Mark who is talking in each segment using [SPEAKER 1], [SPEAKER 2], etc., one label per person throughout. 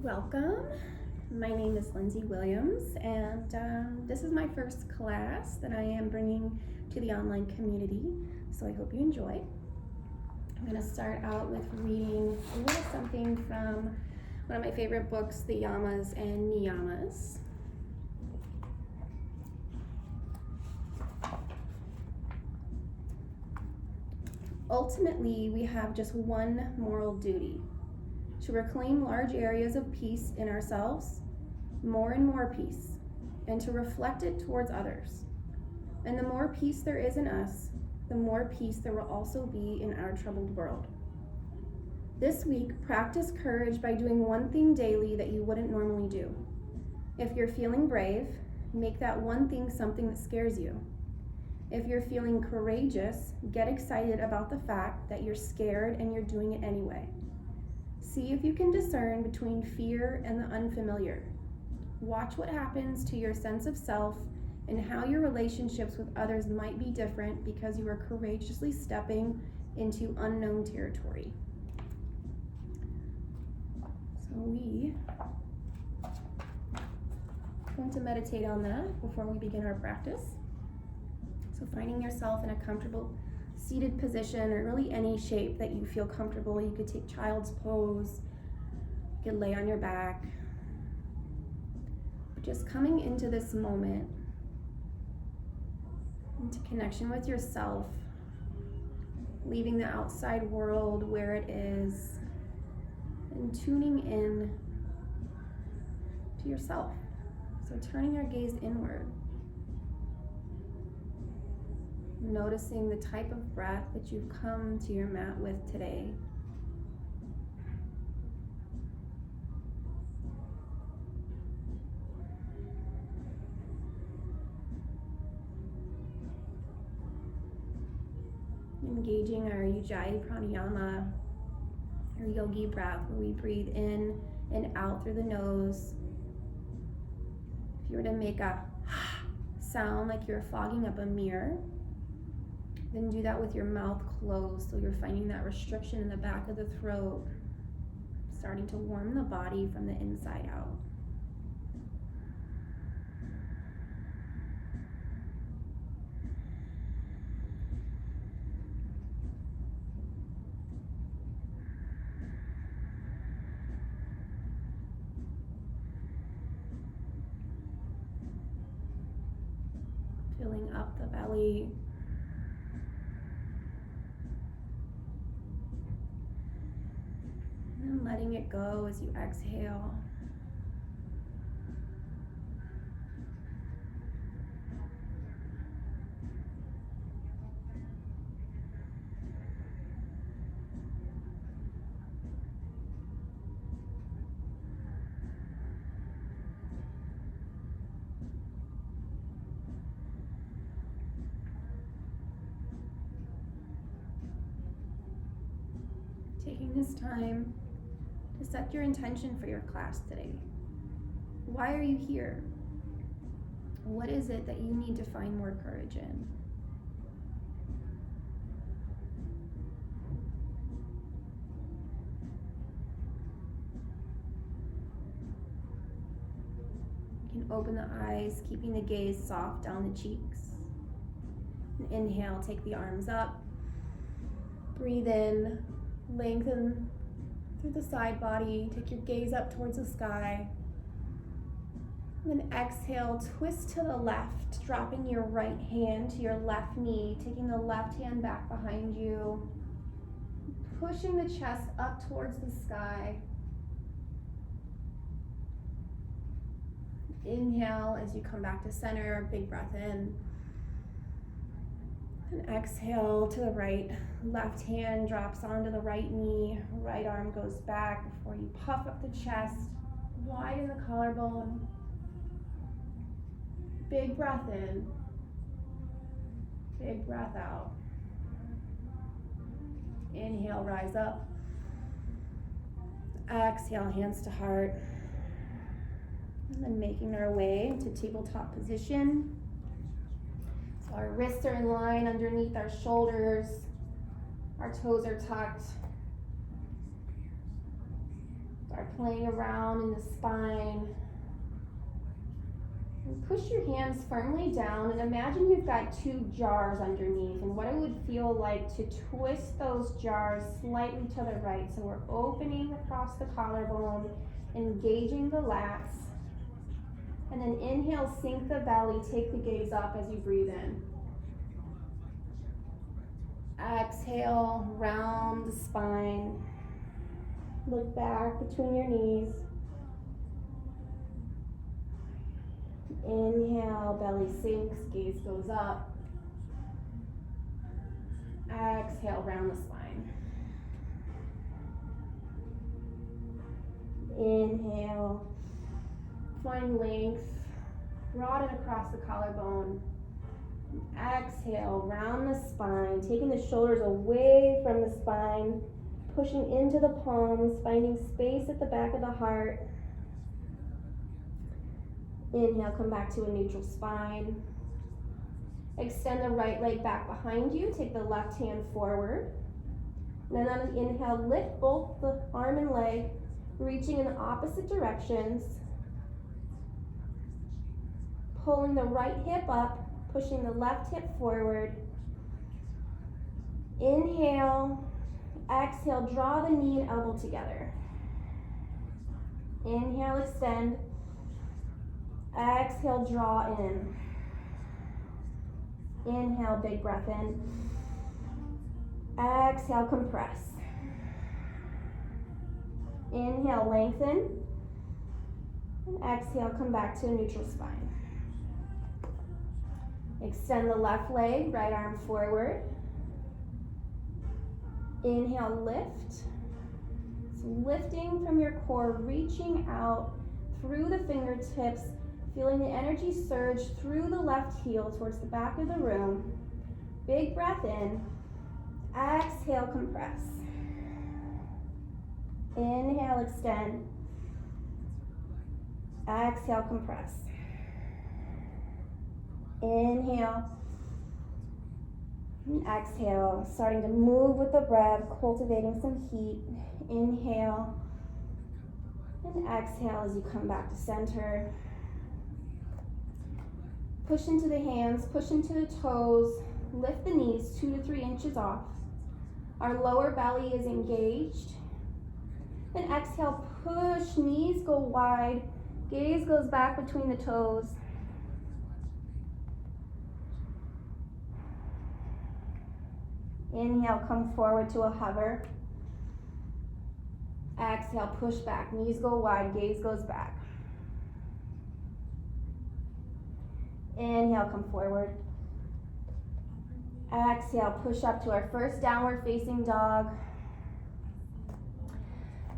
[SPEAKER 1] Welcome. My name is Lindsey Williams, and this is my first class that I am bringing to the online community, so I hope you enjoy. I'm going to start out with reading a little something from one of my favorite books, The Yamas and Niyamas. Ultimately, we have just one moral duty: to reclaim large areas of peace in ourselves, more and more peace, and to reflect it towards others. And the more peace there is in us, the more peace there will also be in our troubled world. This week, practice courage by doing one thing daily that you wouldn't normally do. If you're feeling brave, make that one thing something that scares you. If you're feeling courageous, get excited about the fact that you're scared and you're doing it anyway. See if you can discern between fear and the unfamiliar. Watch what happens to your sense of self and how your relationships with others might be different because you are courageously stepping into unknown territory. So we are going to meditate on that before we begin our practice. So finding yourself in a comfortable seated position, or really any shape that you feel comfortable. You could take child's pose, you could lay on your back. But just coming into this moment, into connection with yourself, leaving the outside world where it is, and tuning in to yourself. So turning your gaze inward. Noticing the type of breath that you've come to your mat with today. Engaging our Ujjayi pranayama, or yogi breath, where we breathe in and out through the nose. If you were to make a sound like you're fogging up a mirror, then do that with your mouth closed, so you're finding that restriction in the back of the throat, starting to warm the body from the inside out. Filling up the belly. And letting it go as you exhale. Taking this time to set your intention for your class today. Why are you here? What is it that you need to find more courage in? You can open the eyes, keeping the gaze soft down the cheeks. And inhale, take the arms up. Breathe in, lengthen through the side body, take your gaze up towards the sky. And then exhale, twist to the left, dropping your right hand to your left knee, taking the left hand back behind you, pushing the chest up towards the sky. Inhale as you come back to center, big breath in. And exhale to the right. Left hand drops onto the right knee. Right arm goes back before you puff up the chest. Widen the collarbone. Big breath in. Big breath out. Inhale, rise up. Exhale, hands to heart. And then making our way into tabletop position. So our wrists are in line underneath our shoulders. Our toes are tucked. Start playing around in the spine. And push your hands firmly down and imagine you've got 2 jars underneath and what it would feel like to twist those jars slightly to the right. So we're opening across the collarbone, engaging the lats. And then inhale, sink the belly, take the gaze up as you breathe in. Exhale, round the spine. Look back between your knees. Inhale, belly sinks, gaze goes up. Exhale, round the spine. Inhale, find length, broaden across the collarbone. Exhale, round the spine, taking the shoulders away from the spine, pushing into the palms, finding space at the back of the heart. Inhale, come back to a neutral spine. Extend the right leg back behind you, take the left hand forward. And then on an inhale, lift both the arm and leg, reaching in opposite directions. Pulling the right hip up, pushing the left hip forward. Inhale, exhale, draw the knee and elbow together. Inhale, extend. Exhale, draw in. Inhale, big breath in. Exhale, compress. Inhale, lengthen. And exhale, come back to a neutral spine. Extend the left leg, right arm forward. Inhale, lift. So lifting from your core, reaching out through the fingertips, feeling the energy surge through the left heel towards the back of the room. Big breath in. Exhale, compress. Inhale, extend. Exhale, compress. Inhale. And exhale, starting to move with the breath, cultivating some heat. Inhale. And exhale as you come back to center. Push into the hands, push into the toes, lift the knees 2 to 3 inches off. Our lower belly is engaged. And exhale, push, knees go wide, gaze goes back between the toes. Inhale, come forward to a hover. Exhale, push back, knees go wide, gaze goes back. Inhale, come forward. Exhale, push up to our first downward facing dog.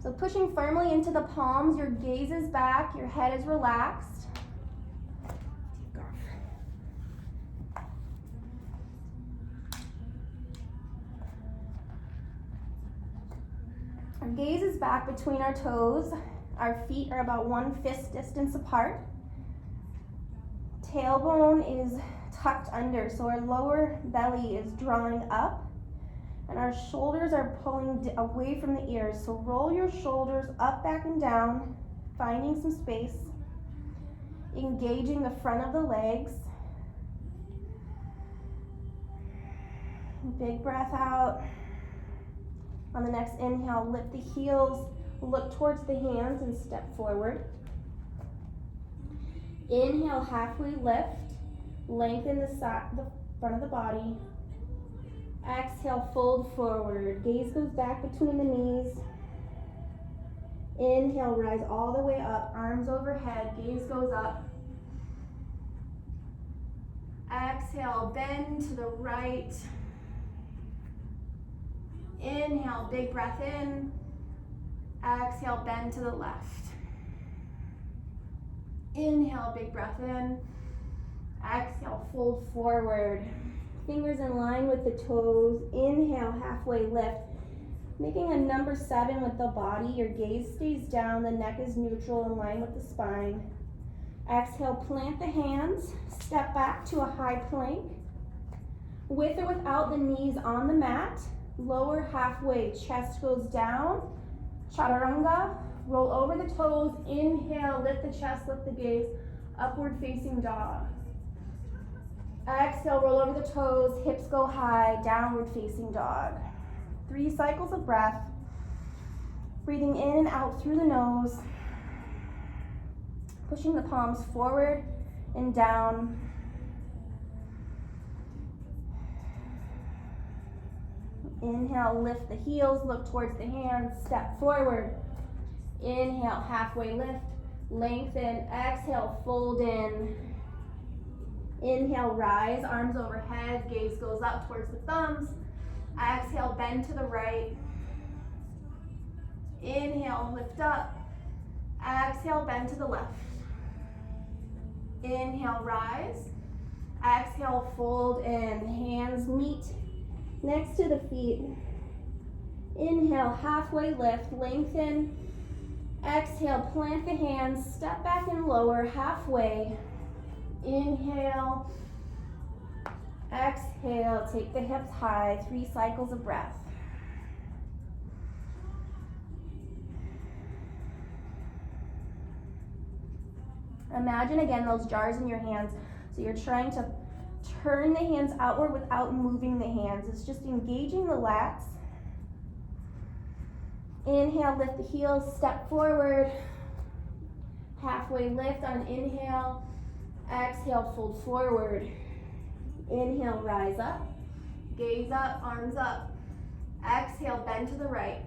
[SPEAKER 1] So pushing firmly into the palms, your gaze is back, your head is relaxed. Our gaze is back between our toes. Our feet are about 1 fist distance apart. Tailbone is tucked under, so our lower belly is drawing up and our shoulders are pulling away from the ears. So roll your shoulders up, back, and down, finding some space, engaging the front of the legs. Big breath out. On the next inhale, lift the heels, look towards the hands and step forward. Inhale, halfway lift, lengthen the front of the body. Exhale, fold forward, gaze goes back between the knees. Inhale, rise all the way up, arms overhead, gaze goes up. Exhale, bend to the right. Inhale, big breath in. Exhale, bend to the left. Inhale, big breath in. Exhale, fold forward. Fingers in line with the toes. Inhale, halfway lift. Making a number 7 with the body. Your gaze stays down. The neck is neutral, in line with the spine. Exhale, plant the hands. Step back to a high plank. With or without the knees on the mat. Lower halfway, chest goes down. Chaturanga, Roll over the toes, inhale, lift the chest, lift the gaze, upward facing dog. Exhale, roll over the toes, hips go high, downward facing dog. 3 cycles of breath. Breathing in and out through the nose. Pushing the palms forward and down. Inhale, lift the heels, look towards the hands, step forward. Inhale, halfway lift, lengthen. Exhale, fold in. Inhale, rise, arms overhead, gaze goes up towards the thumbs. Exhale, bend to the right. Inhale, lift up. Exhale, bend to the left. Inhale, rise. Exhale, fold in. Hands meet next to the feet. Inhale, halfway lift, lengthen. Exhale, plant the hands, step back and lower, halfway. Inhale. Exhale, take the hips high, 3 cycles of breath. Imagine again those jars in your hands. So you're trying to turn the hands outward without moving the hands. It's just engaging the lats. Inhale, lift the heels, step forward. Halfway lift on inhale. Exhale, fold forward. Inhale, rise up. Gaze up, arms up. Exhale, bend to the right.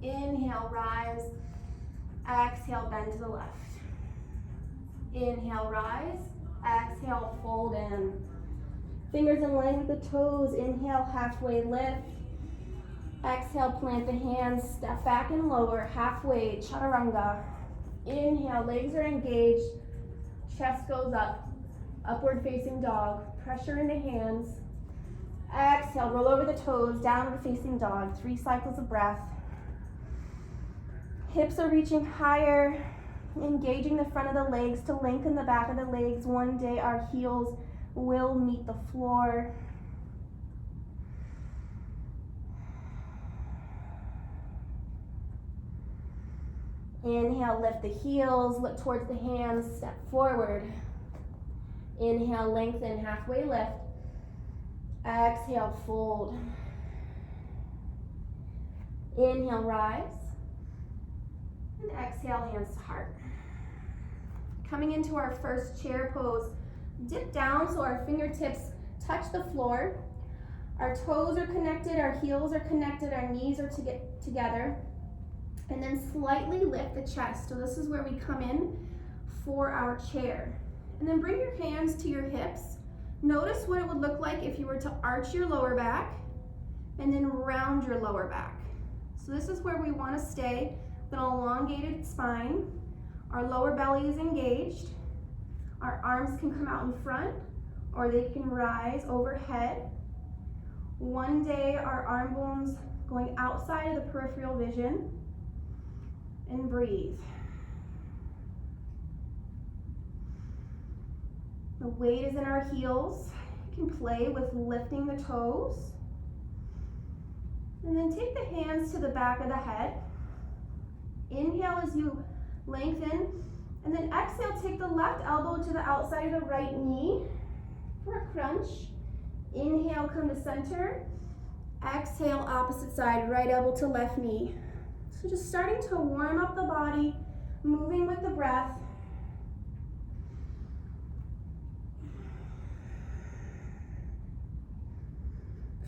[SPEAKER 1] Inhale, rise. Exhale, bend to the left. Inhale, rise. Exhale, fold in. Fingers in line with the toes. Inhale, halfway lift. Exhale, plant the hands, step back and lower, halfway, chaturanga. Inhale, legs are engaged, chest goes up, upward facing dog, pressure in the hands. Exhale, roll over the toes, downward facing dog, 3 cycles of breath. Hips are reaching higher, engaging the front of the legs to lengthen the back of the legs. One day our heels will meet the floor. Inhale, lift the heels, look towards the hands, step forward. Inhale, lengthen, halfway lift. Exhale, fold. Inhale, rise. And exhale, hands to heart. Coming into our first chair pose, dip down so our fingertips touch the floor. Our toes are connected, our heels are connected, our knees are together. And then slightly lift the chest. So this is where we come in for our chair. And then bring your hands to your hips. Notice what it would look like if you were to arch your lower back and then round your lower back. So this is where we want to stay with an elongated spine. Our lower belly is engaged. Our arms can come out in front or they can rise overhead. One day our arm bones going outside of the peripheral vision. And breathe. The weight is in our heels. You can play with lifting the toes. And then take the hands to the back of the head. Inhale as you lengthen. And then exhale, take the left elbow to the outside of the right knee for a crunch. Inhale, come to center. Exhale, opposite side, right elbow to left knee. So just starting to warm up the body, moving with the breath.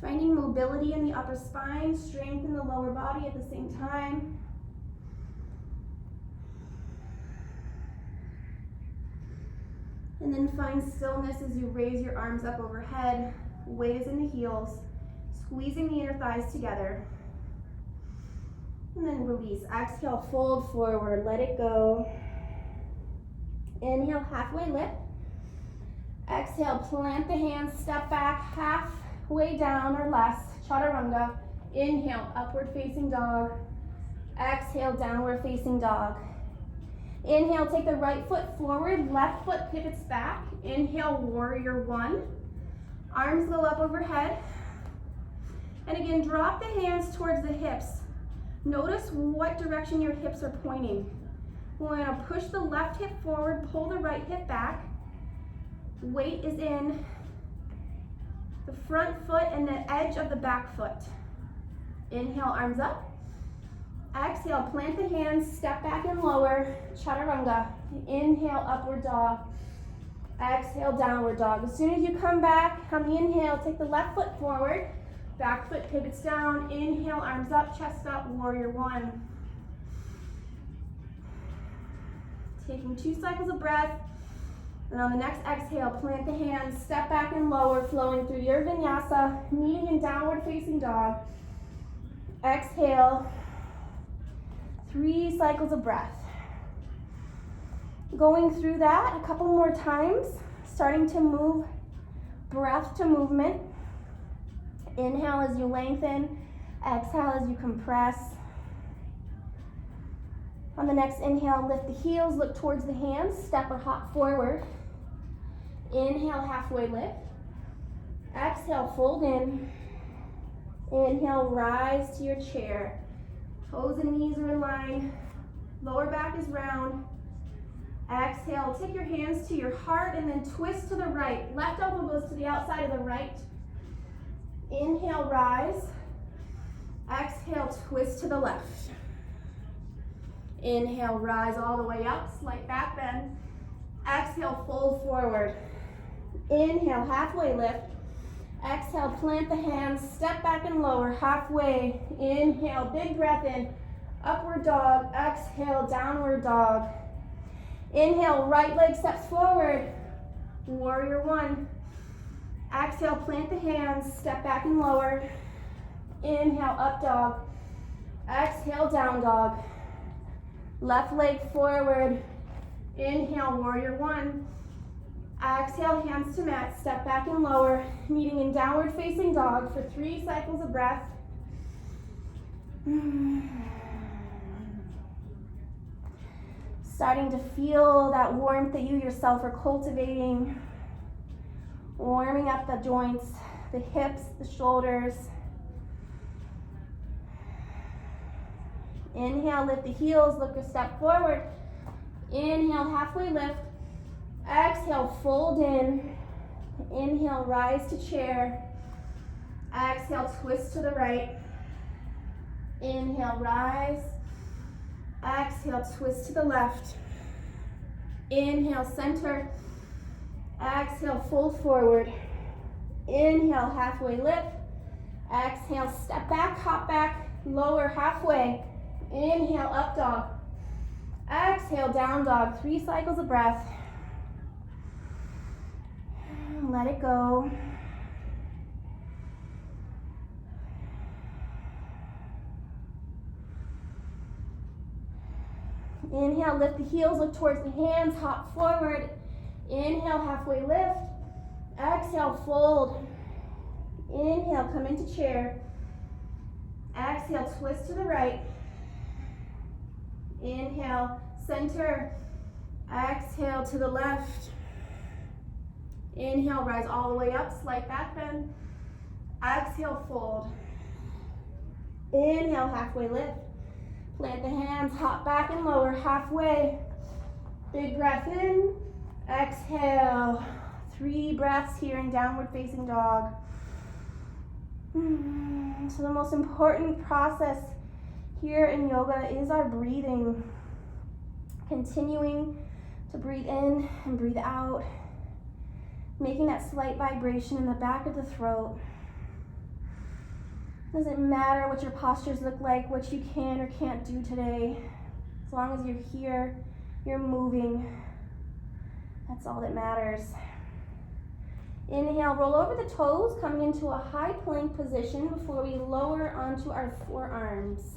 [SPEAKER 1] Finding mobility in the upper spine, strength in the lower body at the same time. And then find stillness as you raise your arms up overhead. Weight is in the heels, squeezing the inner thighs together. And then release. Exhale, fold forward, let it go. Inhale, halfway lift. Exhale, plant the hands, step back, halfway down or less, chaturanga. Inhale, upward facing dog. Exhale, downward facing dog. Inhale, take the right foot forward, left foot pivots back. Inhale, warrior one. Arms go up overhead. And again, drop the hands towards the hips. Notice what direction your hips are pointing. We're going to push the left hip forward, pull the right hip back. Weight is in the front foot and the edge of the back foot. Inhale, arms up. Exhale, plant the hands, step back and lower, chaturanga. Inhale, upward dog. Exhale, downward dog. As soon as you come back, on the inhale, take the left foot forward, back foot pivots down. Inhale, arms up, chest up, warrior one. Taking 2 cycles of breath. And on the next exhale, plant the hands, step back and lower, flowing through your vinyasa, meeting in downward facing dog. Exhale, 3 cycles of breath. Going through that a couple more times, starting to move breath to movement. Inhale as you lengthen, exhale as you compress. On the next inhale, lift the heels, look towards the hands, step or hop forward. Inhale, halfway lift. Exhale, fold in. Inhale, rise to your chair. Toes and knees are in line. Lower back is round. Exhale, take your hands to your heart and then twist to the right. Left elbow goes to the outside of the right. Inhale, rise. Exhale, twist to the left. Inhale, rise all the way up, slight back bend. Exhale, fold forward. Inhale, halfway lift. Exhale, plant the hands, step back and lower, halfway. Inhale, big breath in, upward dog. Exhale, downward dog. Inhale, right leg steps forward, warrior one. Exhale, plant the hands, step back and lower. Inhale, up dog. Exhale, down dog. Left leg forward. Inhale, warrior one. Exhale, hands to mat, step back and lower, meeting in downward facing dog for 3 cycles of breath. Starting to feel that warmth that you yourself are cultivating. Warming up the joints, the hips, the shoulders. Inhale, lift the heels, look a step forward. Inhale, halfway lift. Exhale, fold in. Inhale, rise to chair. Exhale, twist to the right. Inhale, rise. Exhale, twist to the left. Inhale, center. Exhale, fold forward. Inhale, halfway lift. Exhale, step back, hop back, lower halfway. Inhale, up dog. Exhale, down dog. 3 cycles of breath. Let it go. Inhale, lift the heels, look towards the hands, hop forward. Inhale, halfway lift. Exhale, fold. Inhale, come into chair. Exhale, twist to the right. Inhale, center. Exhale to the left. Inhale, rise all the way up, slight back bend. Exhale, fold. Inhale, halfway lift. Plant the hands, hop back and lower, halfway. Big breath in. Exhale. 3 breaths here in downward facing dog. So the most important process here in yoga is our breathing. Continuing to breathe in and breathe out. Making that slight vibration in the back of the throat. Doesn't matter what your postures look like, what you can or can't do today. As long as you're here, you're moving. That's all that matters. Inhale, roll over the toes, coming into a high plank position before we lower onto our forearms.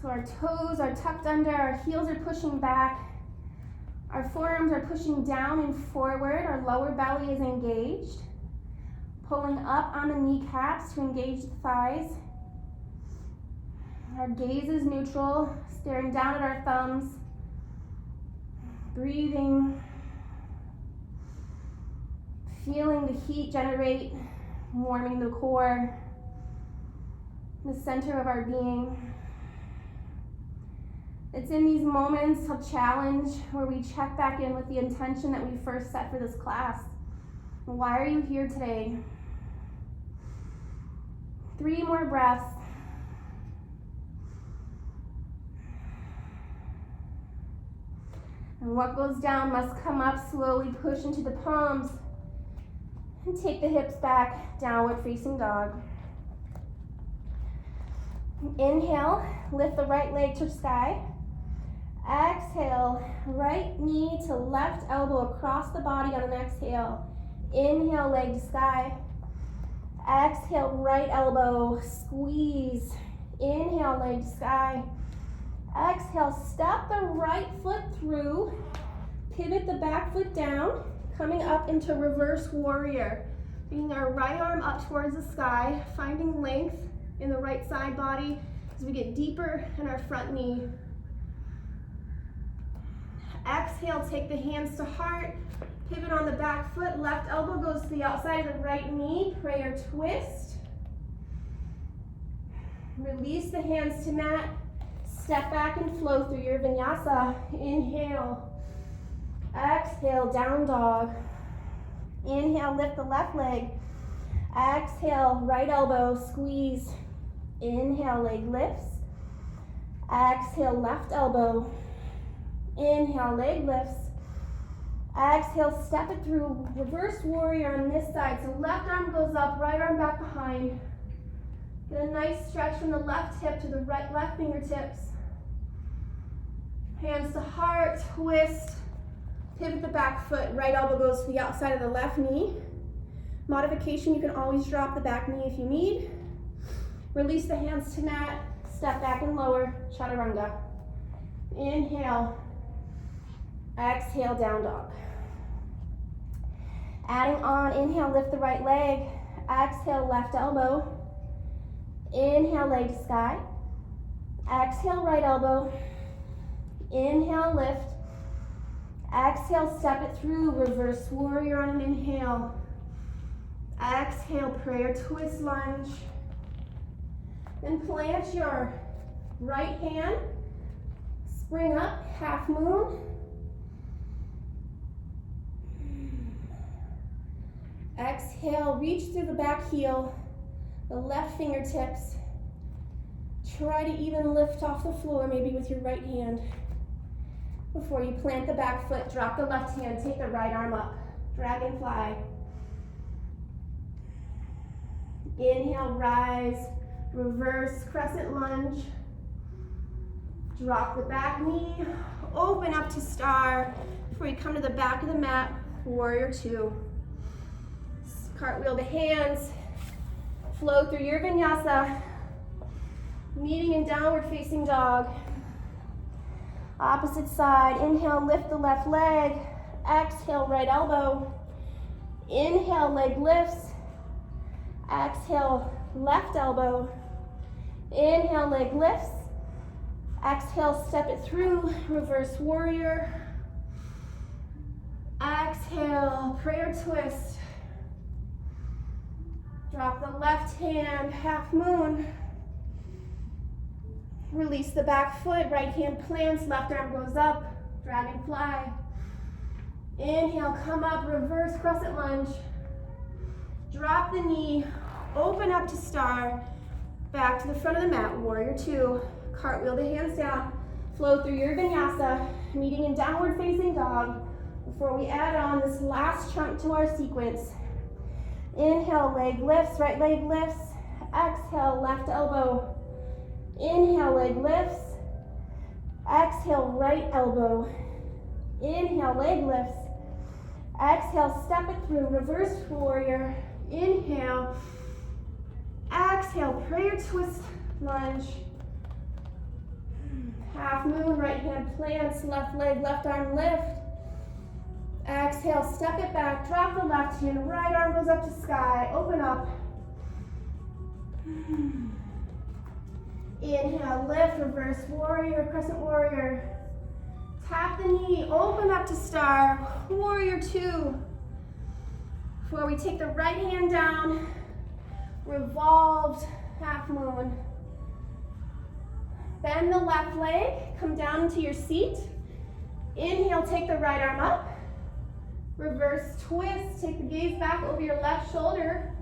[SPEAKER 1] So our toes are tucked under, our heels are pushing back. Our forearms are pushing down and forward, our lower belly is engaged. Pulling up on the kneecaps to engage the thighs. Our gaze is neutral, staring down at our thumbs. Breathing. Feeling the heat generate, warming the core. the center of our being. It's in these moments of challenge where we check back in with the intention that we first set for this class. Why are you here today? 3 more breaths. And what goes down must come up. Slowly push into the palms. And take the hips back, downward facing dog. Inhale, lift the right leg to sky. Exhale, right knee to left elbow across the body on an exhale. Inhale, leg to sky. Exhale, right elbow, squeeze. Inhale, leg to sky. Exhale, step the right foot through. Pivot the back foot down, coming up into reverse warrior. Bringing our right arm up towards the sky, finding length in the right side body as we get deeper in our front knee. Exhale, take the hands to heart, pivot on the back foot, left elbow goes to the outside of the right knee, prayer twist. Release the hands to mat, step back and flow through your vinyasa. Inhale, exhale, down dog. Inhale, lift the left leg. Exhale, right elbow, squeeze. Inhale, leg lifts. Exhale, left elbow. Inhale, leg lifts. Exhale, step it through. Reverse warrior on this side. So left arm goes up, right arm back behind. Get a nice stretch from the left hip to the right left fingertips. Hands to heart, twist. Pivot the back foot, right elbow goes to the outside of the left knee. Modification, you can always drop the back knee if you need. Release the hands to mat, step back and lower, chaturanga. Inhale, exhale, down dog. Adding on, inhale, lift the right leg. Exhale, left elbow. Inhale, leg to sky. Exhale, right elbow. Inhale, lift. Exhale, step it through, reverse warrior on an inhale. Exhale, prayer twist lunge. Then plant your right hand, spring up, half moon. Exhale, reach through the back heel, the left fingertips. Try to even lift off the floor, maybe with your right hand. Before you plant the back foot, drop the left hand, take the right arm up. Dragonfly. Inhale, rise, reverse crescent lunge. Drop the back knee, open up to star. Before you come to the back of the mat, warrior 2. Cartwheel the hands, flow through your vinyasa, meeting in downward facing dog. Opposite side, inhale, lift the left leg. Exhale, right elbow. Inhale, leg lifts. Exhale, left elbow. Inhale, leg lifts. Exhale, step it through, reverse warrior. Exhale, prayer twist. Drop the left hand, half moon. Release the back foot, right hand plants, left arm goes up, dragonfly. Inhale, come up, reverse crescent lunge. Drop the knee, open up to star, back to the front of the mat, warrior 2. Cartwheel the hands down, flow through your vinyasa, meeting in downward facing dog. Before we add on this last chunk to our sequence. Inhale, leg lifts, right leg lifts. Exhale, left elbow. Inhale, leg lifts. Exhale, right elbow. Inhale, leg lifts. Exhale, step it through, reverse warrior. Inhale. Exhale, prayer twist lunge. Half moon, right hand plants, left leg, left arm lift. Exhale, step it back, drop the left hand, right arm goes up to sky, open up. Inhale, lift, reverse warrior, crescent warrior. Tap the knee, open up to star, warrior 2. Before we take the right hand down, revolved half moon. Bend the left leg, come down into your seat. Inhale, take the right arm up. Reverse twist, take the gaze back over your left shoulder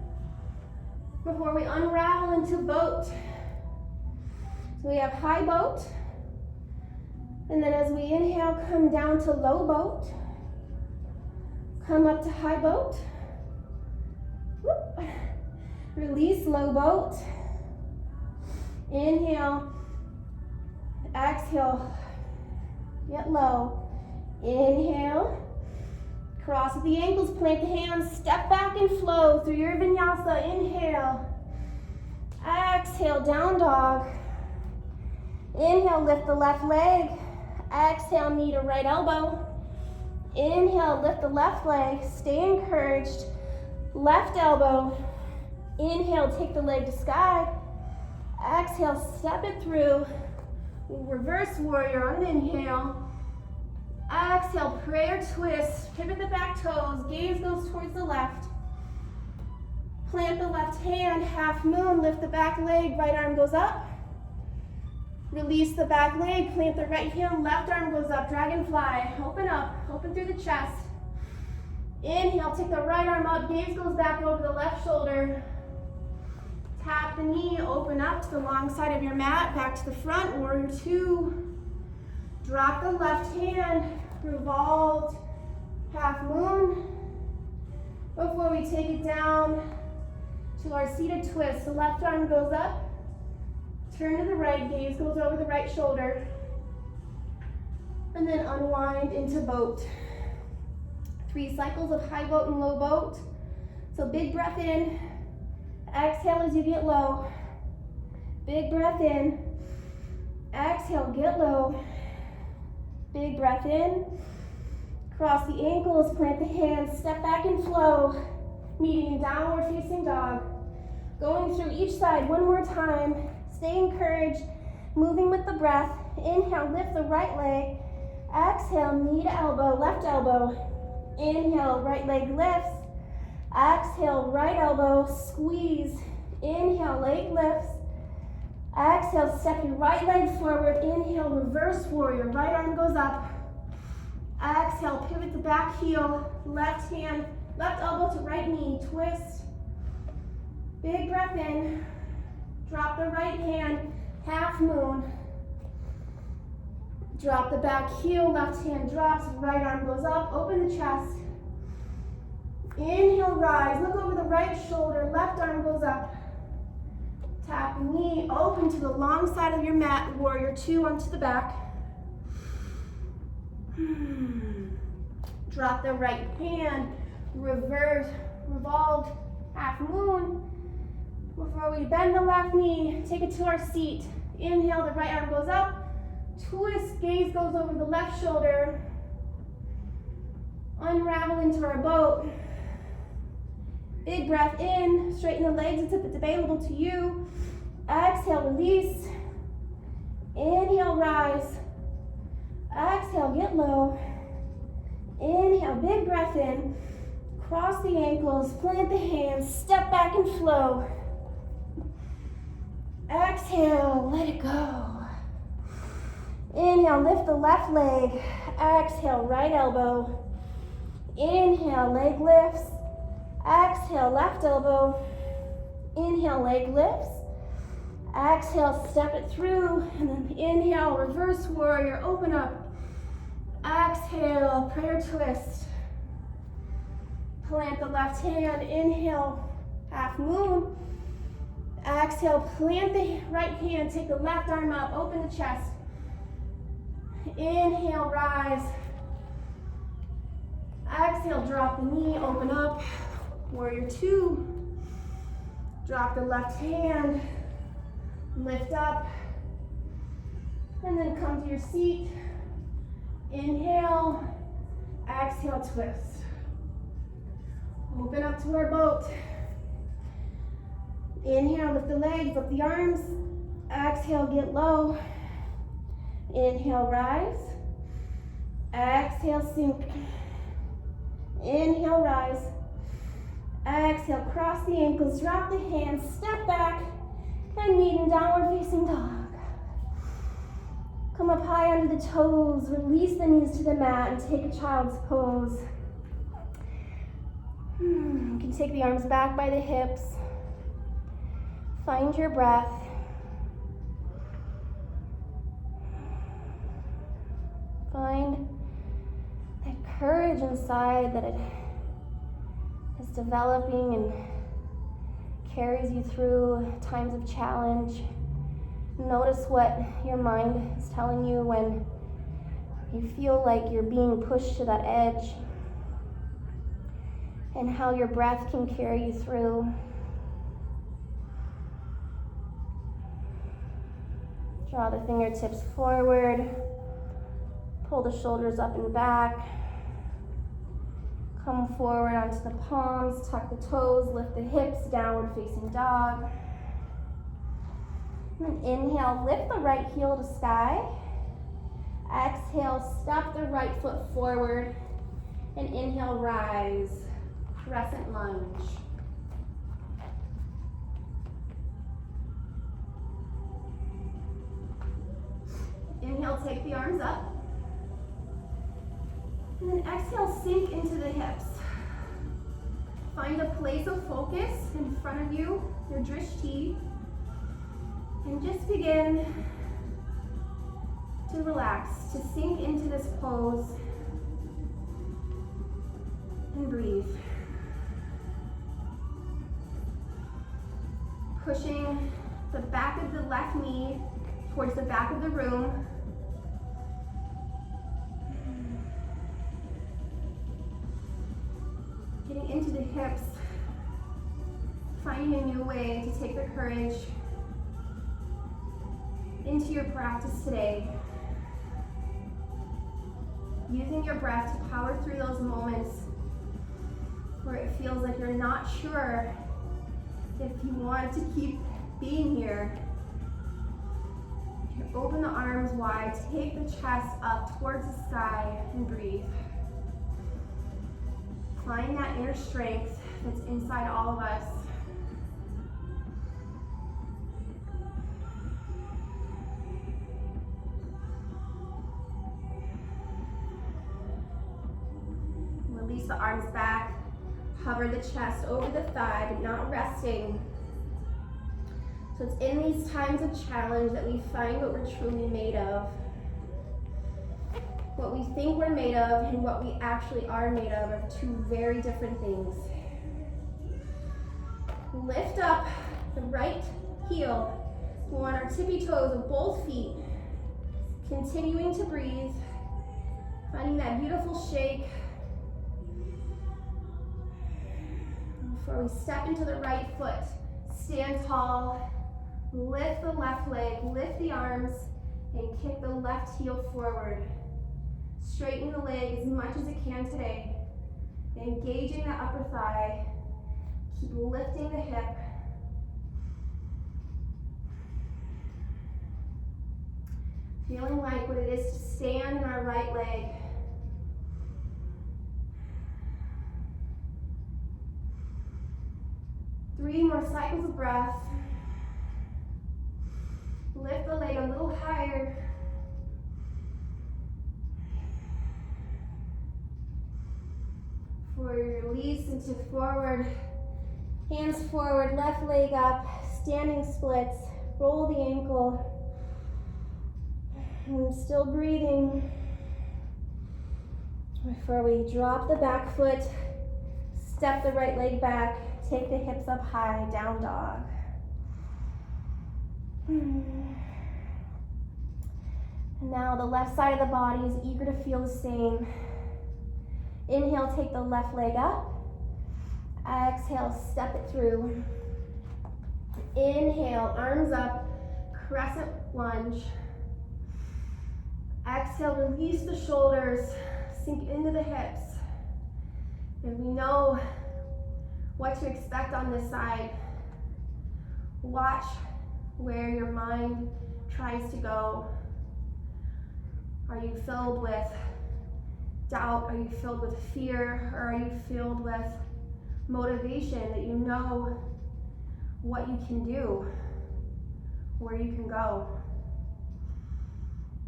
[SPEAKER 1] before we unravel into boat. So we have high boat. And then as we inhale, come down to low boat. Come up to high boat. Whoop. Release low boat. Inhale. Exhale. Get low. Inhale. Cross with the ankles, plant the hands, step back and flow through your vinyasa. Inhale. Exhale, down dog. Inhale, lift the left leg. Exhale, knee to right elbow. Inhale, lift the left leg. Stay encouraged. Left elbow. Inhale, take the leg to sky. Exhale, step it through. Reverse warrior on an inhale. Exhale, prayer twist. Pivot the back toes. Gaze goes towards the left. Plant the left hand, half moon. Lift the back leg, right arm goes up. Release the back leg, plant the right hand, left arm goes up, dragonfly. Open up, open through the chest. Inhale, take the right arm up, gaze goes back over the left shoulder. Tap the knee, open up to the long side of your mat, back to the front, warrior two. Drop the left hand, revolved, half moon. Before we take it down to our seated twist, the left arm goes up. Turn to the right, gaze goes over the right shoulder. And then unwind into boat. 3 cycles of high boat and low boat. So big breath in. Exhale as you get low. Big breath in. Exhale, get low. Big breath in. Cross the ankles, plant the hands, step back and flow. Meeting in downward facing dog. Going through each side one more time. Stay encouraged, moving with the breath. Inhale, lift the right leg. Exhale, knee to elbow, left elbow. Inhale, right leg lifts. Exhale, right elbow, squeeze. Inhale, leg lifts. Exhale, step your right leg forward. Inhale, reverse warrior, right arm goes up. Exhale, pivot the back heel, left hand, left elbow to right knee, twist. Big breath in. Drop the right hand, half moon. Drop the back heel, left hand drops, right arm goes up, open the chest. Inhale, rise, look over the right shoulder, left arm goes up. Tap the knee, open to the long side of your mat, warrior two onto the back. Drop the right hand, reverse, revolved, half moon. Before we bend the left knee, take it to our seat. Inhale, the right arm goes up. Twist, gaze goes over the left shoulder. Unravel into our boat. Big breath in, straighten the legs if it's available to you. Exhale, release. Inhale, rise. Exhale, get low. Inhale, big breath in. Cross the ankles, plant the hands, step back and flow. Exhale, let it go. Inhale, lift the left leg. Exhale, right elbow. Inhale, leg lifts. Exhale, left elbow. Inhale, leg lifts. Exhale, step it through. And then inhale, reverse warrior, open up. Exhale, prayer twist. Plant the left hand. Inhale, half moon. Exhale, plant the right hand, take the left arm up, open the chest. Inhale, rise. Exhale, drop the knee, open up. Warrior two. Drop the left hand, lift up, and then come to your seat. Inhale, exhale, twist. Open up to our boat. Inhale, lift the legs, lift the arms. Exhale, get low. Inhale, rise. Exhale, sink. Inhale, rise. Exhale, cross the ankles, drop the hands, step back, and meet in downward facing dog. Come up high onto the toes, release the knees to the mat and take a child's pose. You can take the arms back by the hips. Find your breath. Find that courage inside that it is developing and carries you through times of challenge. Notice what your mind is telling you when you feel like you're being pushed to that edge, and how your breath can carry you through. Draw the fingertips forward, pull the shoulders up and back. Come forward onto the palms, tuck the toes, lift the hips, downward facing dog. And then inhale, lift the right heel to sky. Exhale, step the right foot forward. And inhale, rise, crescent lunge. Inhale, take the arms up. And then exhale, sink into the hips. Find a place of focus in front of you, your drishti, and just begin to relax, to sink into this pose and breathe. Pushing the back of the left knee towards the back of the room. Getting into the hips, finding a new way to take the courage into your practice today. Using your breath to power through those moments where it feels like you're not sure if you want to keep being here. You open the arms wide, take the chest up towards the sky and breathe. Find that inner strength that's inside all of us. Release the arms back. Hover the chest over the thigh, but not resting. So it's in these times of challenge that we find what we're truly made of. What we think we're made of and what we actually are made of are two very different things. Lift up the right heel. Go on our tippy toes of both feet. Continuing to breathe. Finding that beautiful shake. Before we step into the right foot, stand tall. Lift the left leg, lift the arms, and kick the left heel forward. Straighten the leg as much as it can today. Engaging the upper thigh. Keep lifting the hip. Feeling like what it is to stand in our right leg. Three more cycles of breath. Lift the leg a little higher. For your release into forward, hands forward, left leg up, standing splits, roll the ankle. I'm still breathing. Before we drop the back foot, step the right leg back, take the hips up high, down dog. And now the left side of the body is eager to feel the same. Inhale, take the left leg up. Exhale, step it through. Inhale, arms up, crescent lunge. Exhale, release the shoulders, sink into the hips. And we know what to expect on this side. Watch where your mind tries to go. Are you filled with doubt? Are you filled with fear? Or are you filled with motivation that you know what you can do, where you can go?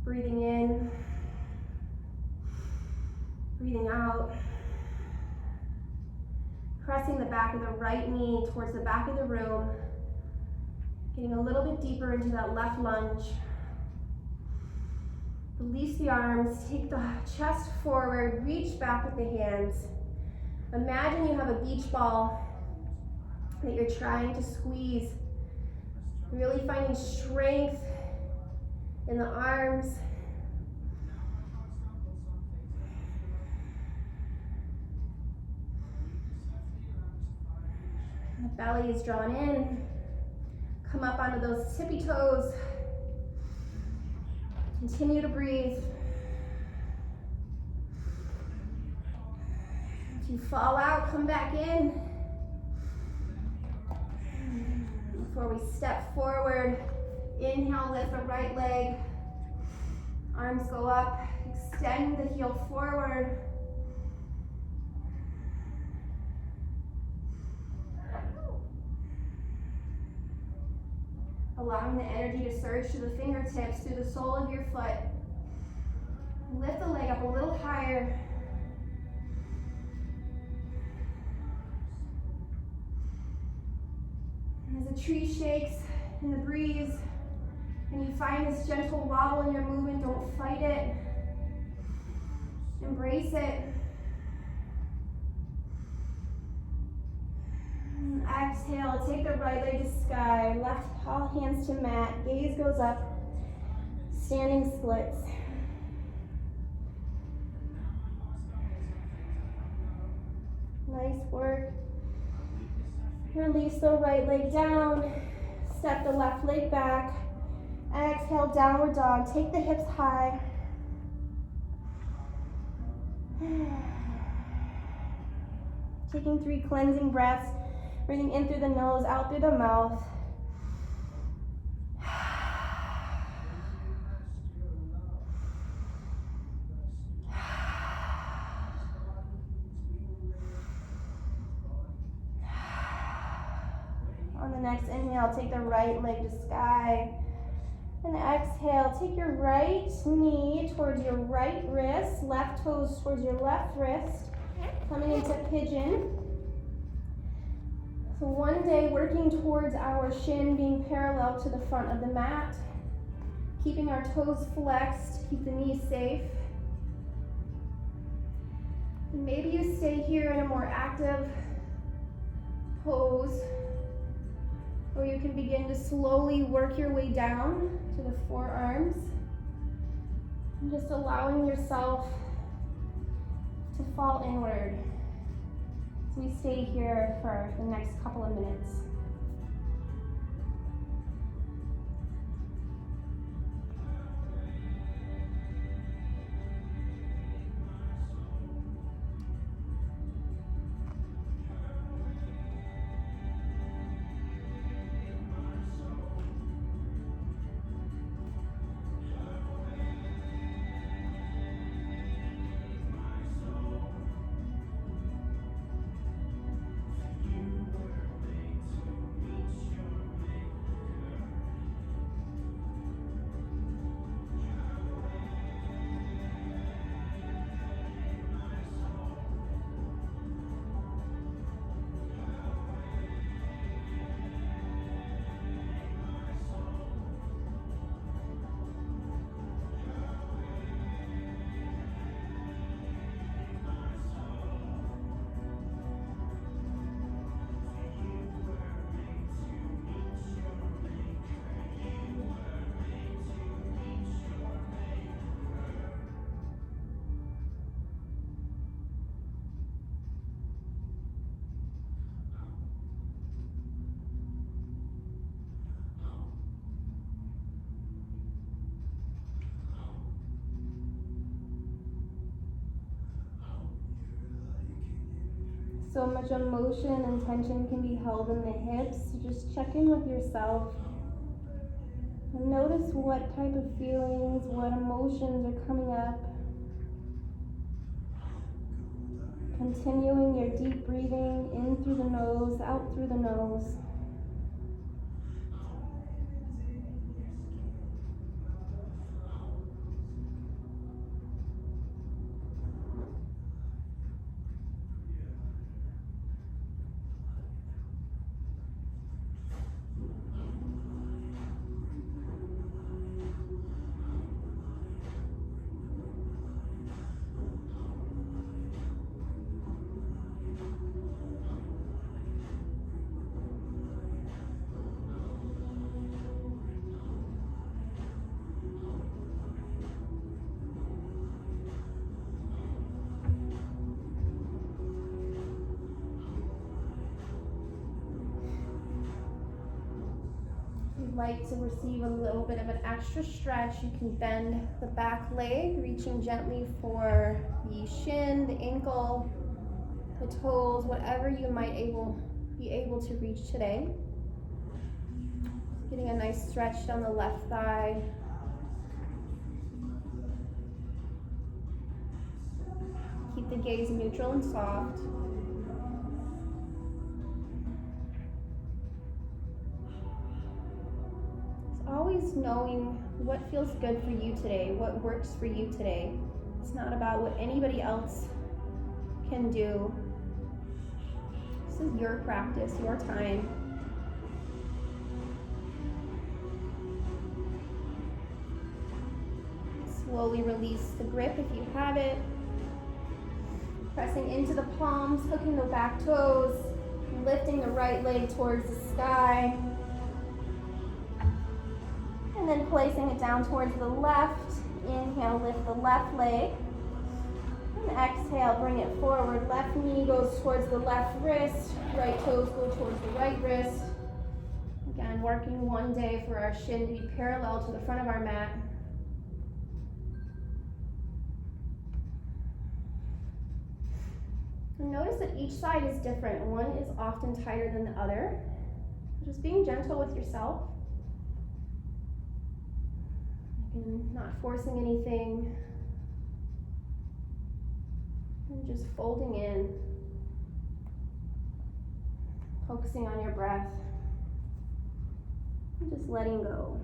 [SPEAKER 1] Breathing in, breathing out. Pressing the back of the right knee towards the back of the room. Getting a little bit deeper into that left lunge. Release the arms, take the chest forward, reach back with the hands. Imagine you have a beach ball that you're trying to squeeze. Really finding strength in the arms. The belly is drawn in. Come up onto those tippy toes. Continue to breathe. If you fall out, come back in. Before we step forward, inhale, lift the right leg. Arms go up, extend the heel forward. Allowing the energy to surge to the fingertips, through the sole of your foot. Lift the leg up a little higher. And as the tree shakes in the breeze, and you find this gentle wobble in your movement, don't fight it. Embrace it. Exhale, take the right leg to sky, left all hands to mat, gaze goes up, standing splits. Nice work. Release the right leg down, step the left leg back, exhale, downward dog, take the hips high. Taking 3 cleansing breaths. Breathing in through the nose, out through the mouth. On the next inhale, take the right leg to sky. And exhale, take your right knee towards your right wrist, left toes towards your left wrist. Coming into pigeon. So one day working towards our shin being parallel to the front of the mat, keeping our toes flexed, keep the knees safe. And maybe you stay here in a more active pose, or you can begin to slowly work your way down to the forearms, and just allowing yourself to fall inward. We stay here for the next couple of minutes. So much emotion and tension can be held in the hips. So just check in with yourself and notice what type of feelings, what emotions are coming up. Continuing your deep breathing in through the nose, out through the nose. like to receive a little bit of an extra stretch, you can bend the back leg, reaching gently for the shin, the ankle, the toes, whatever you might be able to reach today. Getting a nice stretch down the left thigh. Keep the gaze neutral and soft. It's always knowing what feels good for you today, what works for you today. It's not about what anybody else can do. This is your practice, your time. Slowly release the grip if you have it. Pressing into the palms, hooking the back toes, lifting the right leg towards the sky. And then placing it down towards the left. Inhale, lift the left leg. And exhale, bring it forward. Left knee goes towards the left wrist. Right toes go towards the right wrist. Again, working one day for our shin to be parallel to the front of our mat. And notice that each side is different. One is often tighter than the other. Just being gentle with yourself. And not forcing anything. And just folding in. Focusing on your breath. And just letting go.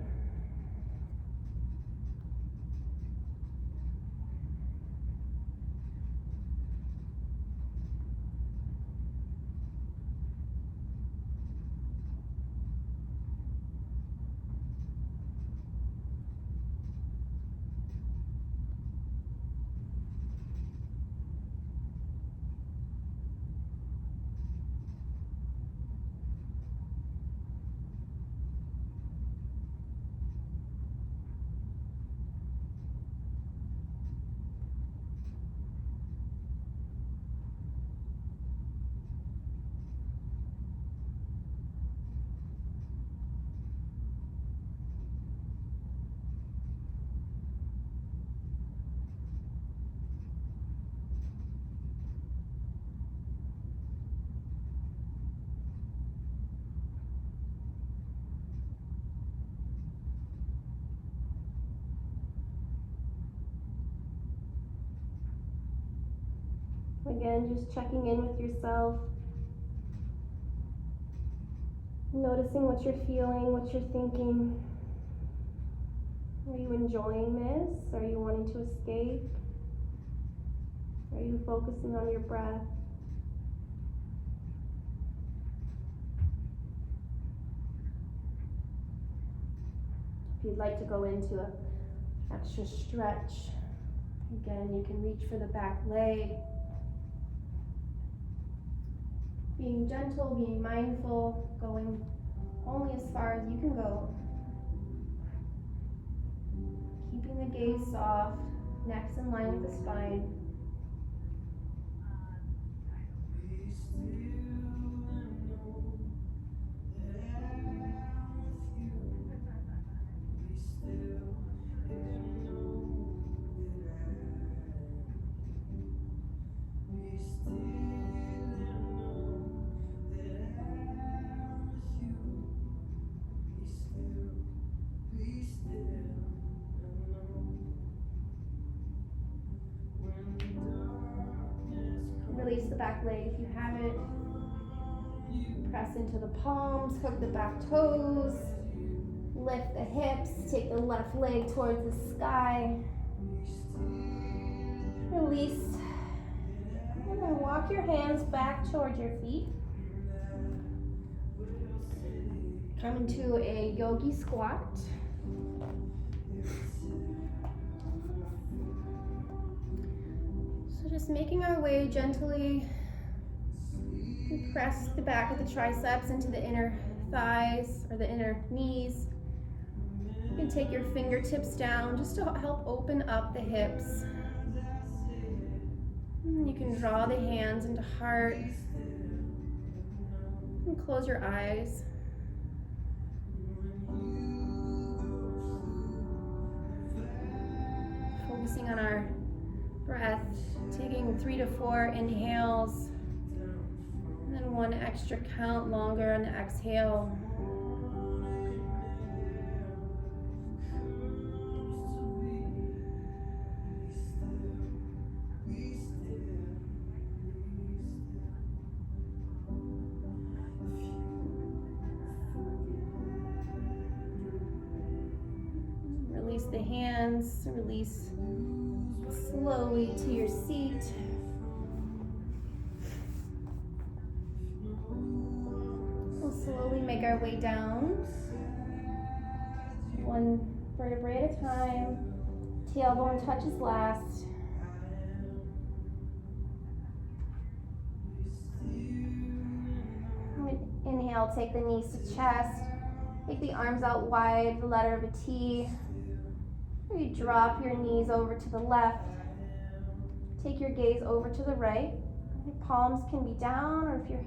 [SPEAKER 1] Again, just checking in with yourself. Noticing what you're feeling, what you're thinking. Are you enjoying this? Are you wanting to escape? Are you focusing on your breath? If you'd like to go into an extra stretch, again, you can reach for the back leg. Being gentle, being mindful, going only as far as you can go. Keeping the gaze soft, necks in line with the spine. Release the back leg if you have it. Press into the palms, hook the back toes. Lift the hips, take the left leg towards the sky. Release. And then walk your hands back towards your feet. Come into a yogi squat. So just making our way gently. We press the back of the triceps into the inner thighs or the inner knees. You can take your fingertips down just to help open up the hips. And you can draw the hands into heart. And close your eyes. Focusing on our breath, taking 3 to 4 inhales, and then 1 extra count longer on the exhale. Release the hands, release slowly to your seat. We'll slowly make our way down, 1 vertebrae at a time. Tailbone touches last. Inhale, take the knees to chest. Take the arms out wide, the letter of a T. You drop your knees over to the left. Take your gaze over to the right. Your palms can be down, or if you're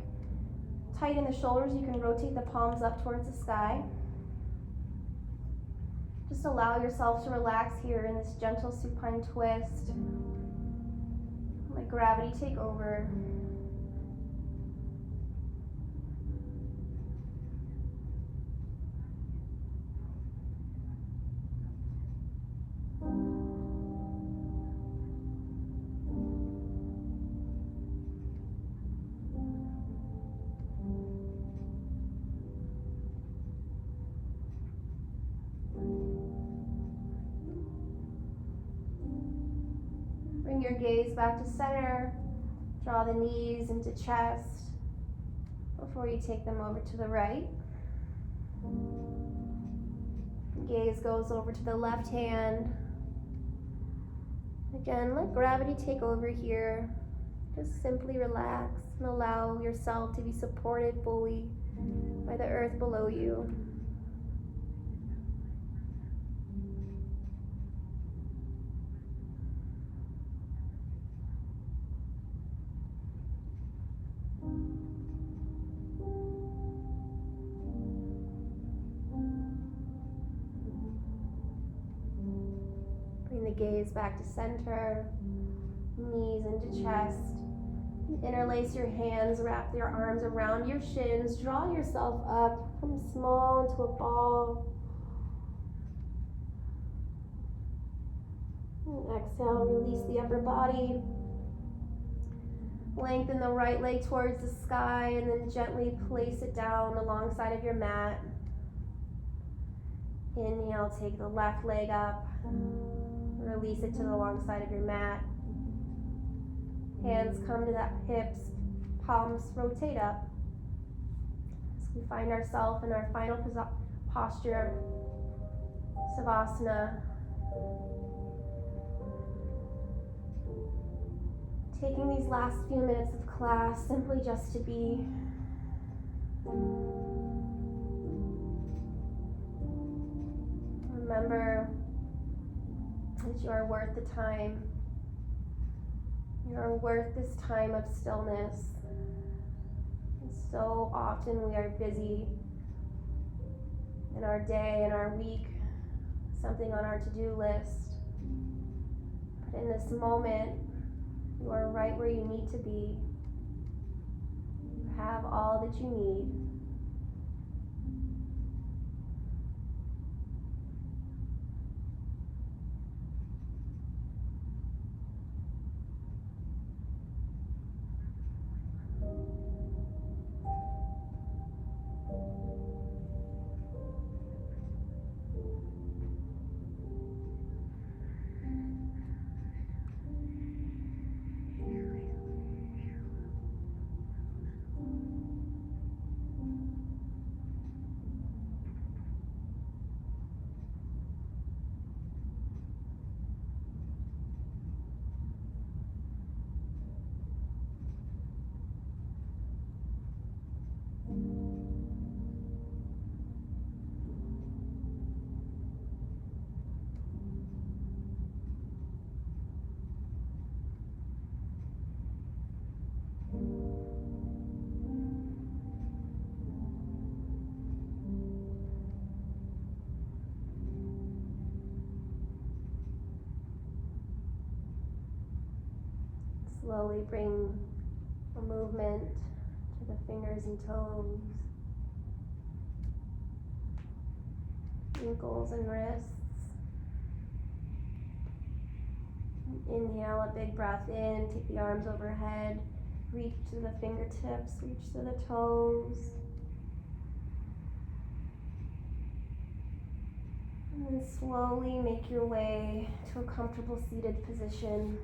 [SPEAKER 1] tight in the shoulders, you can rotate the palms up towards the sky. Just allow yourself to relax here in this gentle supine twist. Let gravity take over. Bring your gaze back to center. Draw the knees into chest before you take them over to the right. Gaze goes over to the left hand. Again, let gravity take over here. Just simply relax and allow yourself to be supported fully by the earth below you. Bring the gaze back to center, knees into chest. Interlace your hands, wrap your arms around your shins, draw yourself up from small into a ball. And exhale, release the upper body. Lengthen the right leg towards the sky and then gently place it down alongside of your mat. Inhale, take the left leg up. Release it to the long side of your mat. Hands come to the hips, palms rotate up. As we find ourselves in our final posture, Savasana. Taking these last few minutes of class simply just to be. Remember that you are worth the time. You are worth this time of stillness. And so often we are busy in our day and our week, something on our to-do list. But in this moment, you are right where you need to be. You have all that you need.
[SPEAKER 2] slowly bring a movement to the fingers and toes, ankles and wrists. Inhale, a big breath in, take the arms overhead, reach to the fingertips, reach to the toes. And then slowly make your way to a comfortable seated position,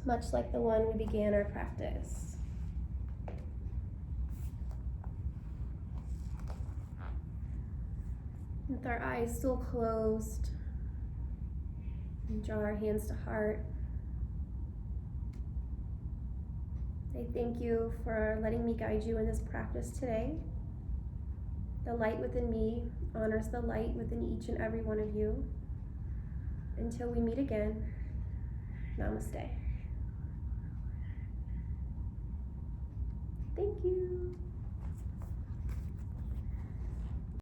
[SPEAKER 2] much like the one we began our practice. With our eyes still closed, and draw our hands to heart. Say thank you for letting me guide you in this practice today. The light within me honors the light within each and every one of you. Until we meet again, namaste. Thank you.